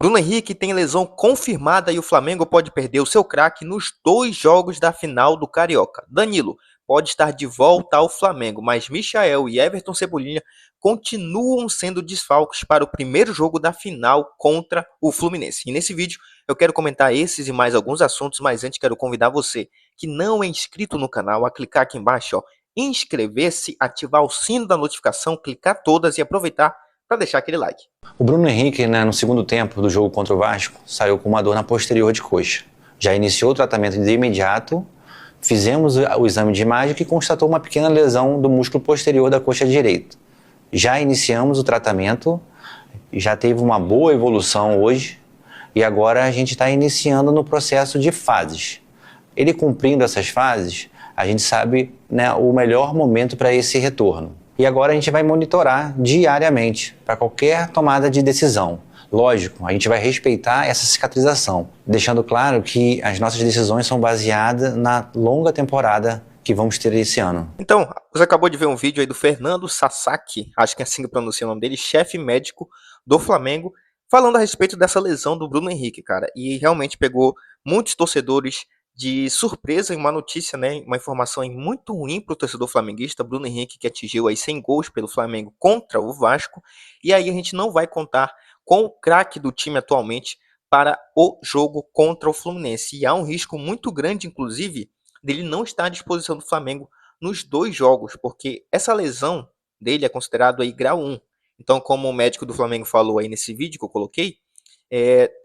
Bruno Henrique tem lesão confirmada e o Flamengo pode perder o seu craque nos 2 jogos da final do Carioca. Danilo pode estar de volta ao Flamengo, mas Michael e Everton Cebolinha continuam sendo desfalques para o primeiro jogo da final contra o Fluminense. E nesse vídeo eu quero comentar esses e mais alguns assuntos, mas antes quero convidar você que não é inscrito no canal a clicar aqui embaixo, ó, inscrever-se, ativar o sino da notificação, clicar todas e aproveitar para deixar aquele like. O Bruno Henrique, no segundo tempo do jogo contra o Vasco, saiu com uma dor na posterior de coxa. Já iniciou o tratamento de imediato, fizemos o exame de imagem que constatou uma pequena lesão do músculo posterior da coxa direita. Já iniciamos o tratamento, já teve uma boa evolução hoje e agora a gente está iniciando no processo de fases. Ele cumprindo essas fases, a gente sabe, o melhor momento para esse retorno. E agora a gente vai monitorar diariamente para qualquer tomada de decisão. Lógico, a gente vai respeitar essa cicatrização, deixando claro que as nossas decisões são baseadas na longa temporada que vamos ter esse ano. Então, você acabou de ver um vídeo aí do Fernando Sasaki, acho que é assim que pronuncia o nome dele, chefe médico do Flamengo, falando a respeito dessa lesão do Bruno Henrique, cara. E realmente pegou muitos torcedores de surpresa em uma notícia, uma informação aí muito ruim para o torcedor flamenguista. Bruno Henrique que atingiu aí 100 gols pelo Flamengo contra o Vasco, e aí a gente não vai contar com o craque do time atualmente para o jogo contra o Fluminense, e há um risco muito grande, inclusive, dele não estar à disposição do Flamengo nos 2 jogos, porque essa lesão dele é considerado aí grau 1. Então, como o médico do Flamengo falou aí nesse vídeo que eu coloquei,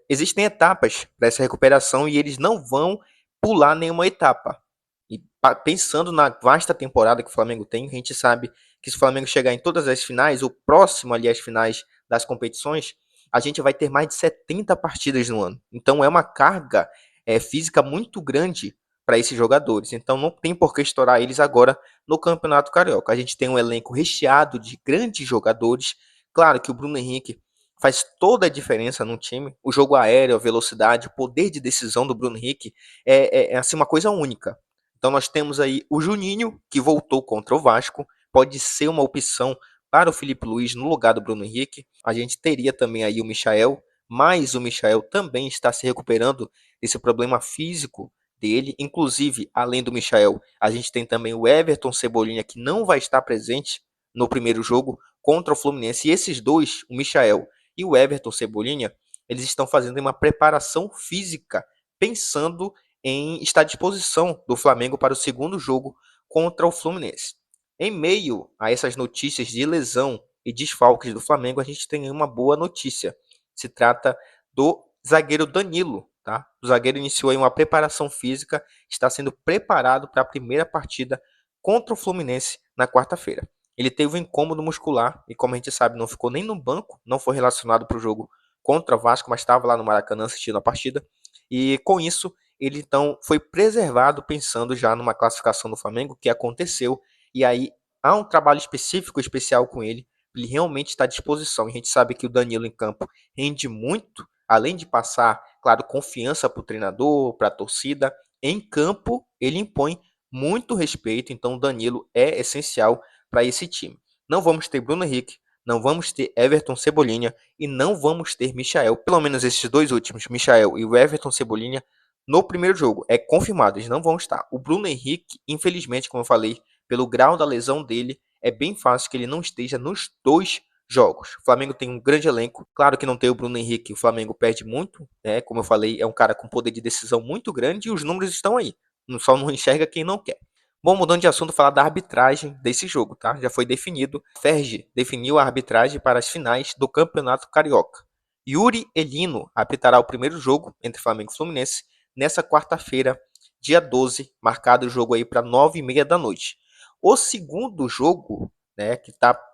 existem etapas para essa recuperação e eles não vão pular nenhuma etapa. E pensando na vasta temporada que o Flamengo tem, a gente sabe que se o Flamengo chegar em todas as finais, ou próximo ali às finais das competições, a gente vai ter mais de 70 partidas no ano. Então é uma carga física muito grande para esses jogadores. Então não tem por que estourar eles agora no Campeonato Carioca. A gente tem um elenco recheado de grandes jogadores. Claro que o Bruno Henrique faz toda a diferença no time. O jogo aéreo, a velocidade, o poder de decisão do Bruno Henrique é assim, uma coisa única. Então nós temos aí o Juninho, que voltou contra o Vasco, pode ser uma opção para o Felipe Luiz no lugar do Bruno Henrique. A gente teria também aí o Michael, mas o Michael também está se recuperando desse problema físico dele. Inclusive, além do Michael, a gente tem também o Everton Cebolinha, que não vai estar presente no primeiro jogo contra o Fluminense. E esses dois, o Michael e o Everton Cebolinha, eles estão fazendo uma preparação física, pensando em estar à disposição do Flamengo para o segundo jogo contra o Fluminense. Em meio a essas notícias de lesão e desfalques do Flamengo, a gente tem uma boa notícia. Se trata do zagueiro Danilo, tá? O zagueiro iniciou aí uma preparação física, está sendo preparado para a primeira partida contra o Fluminense na quarta-feira. Ele teve um incômodo muscular e, como a gente sabe, não ficou nem no banco, não foi relacionado para o jogo contra o Vasco, mas estava lá no Maracanã assistindo a partida. E com isso, ele então foi preservado pensando já numa classificação do Flamengo que aconteceu. E aí há um trabalho específico, especial com ele. Ele realmente está à disposição. E a gente sabe que o Danilo em campo rende muito, além de passar, claro, confiança para o treinador, para a torcida. Em campo, ele impõe muito respeito. Então, o Danilo é essencial para esse time. Não vamos ter Bruno Henrique, não vamos ter Everton Cebolinha e não vamos ter Michael. Pelo menos esses dois últimos, Michael e o Everton Cebolinha, no primeiro jogo. É confirmado, eles não vão estar. O Bruno Henrique, infelizmente, como eu falei, pelo grau da lesão dele, é bem fácil que ele não esteja nos 2 jogos. O Flamengo tem um grande elenco. Claro que não tem o Bruno Henrique, o Flamengo perde muito. Como eu falei, é um cara com poder de decisão muito grande e os números estão aí. Só não enxerga quem não quer. Bom, mudando de assunto, falar da arbitragem desse jogo, tá? Já foi definido. Ferge definiu a arbitragem para as finais do Campeonato Carioca. Yuri Elino apitará o primeiro jogo entre Flamengo e Fluminense nessa quarta-feira, dia 12, marcado o jogo aí para 9h30 da noite. O segundo jogo, que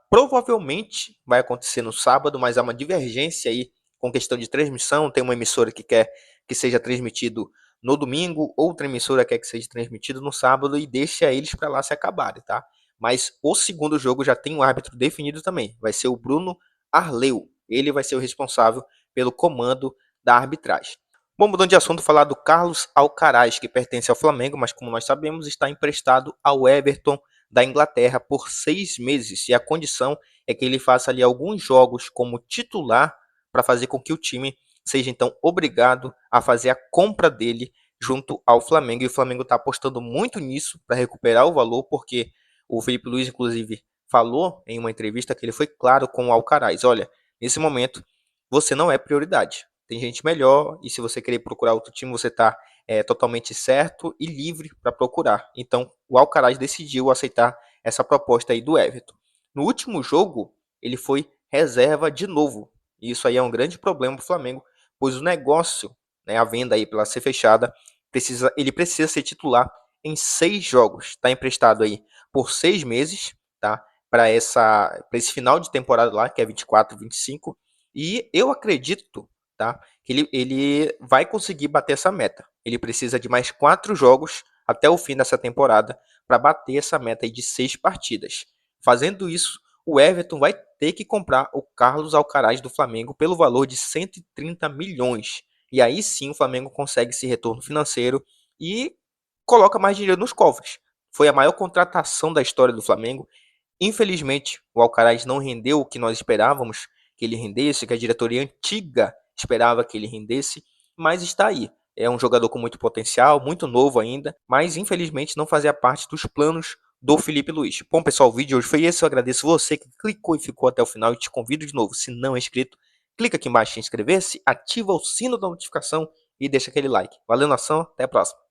provavelmente vai acontecer no sábado, mas há uma divergência aí com questão de transmissão. Tem uma emissora que quer que seja transmitido no domingo, outra emissora quer que seja transmitido no sábado e deixa eles para lá se acabarem, tá? Mas o segundo jogo já tem um árbitro definido também. Vai ser o Bruno Arleu. Ele vai ser o responsável pelo comando da arbitragem. Bom, mudando de assunto, falar do Carlos Alcaraz, que pertence ao Flamengo, mas como nós sabemos, está emprestado ao Everton da Inglaterra por 6 meses. E a condição é que ele faça ali alguns jogos como titular para fazer com que o time seja então obrigado a fazer a compra dele junto ao Flamengo. E o Flamengo está apostando muito nisso para recuperar o valor, porque o Felipe Luiz, inclusive, falou em uma entrevista que ele foi claro com o Alcaraz: olha, nesse momento você não é prioridade. Tem gente melhor e se você querer procurar outro time, você está totalmente certo e livre para procurar. Então, o Alcaraz decidiu aceitar essa proposta aí do Everton. No último jogo, ele foi reserva de novo. E isso aí é um grande problema para o Flamengo, pois o negócio, né, a venda aí para ser fechada, ele precisa ser titular em 6 jogos. Está emprestado aí por 6 meses, tá? Para esse final de temporada lá, que é 24, 25. E eu acredito, tá, que ele vai conseguir bater essa meta. Ele precisa de mais 4 jogos até o fim dessa temporada para bater essa meta aí de 6 partidas. Fazendo isso, o Everton vai ter que comprar o Carlos Alcaraz do Flamengo pelo valor de 130 milhões. E aí sim o Flamengo consegue esse retorno financeiro e coloca mais dinheiro nos cofres. Foi a maior contratação da história do Flamengo. Infelizmente, o Alcaraz não rendeu o que nós esperávamos que ele rendesse, que a diretoria antiga esperava que ele rendesse, mas está aí. É um jogador com muito potencial, muito novo ainda, mas infelizmente não fazia parte dos planos do Felipe Luiz. Bom, pessoal, o vídeo hoje foi esse. Eu agradeço você que clicou e ficou até o final e te convido de novo, se não é inscrito, clica aqui embaixo em inscrever-se, ativa o sino da notificação e deixa aquele like. Valeu, nação, até a próxima.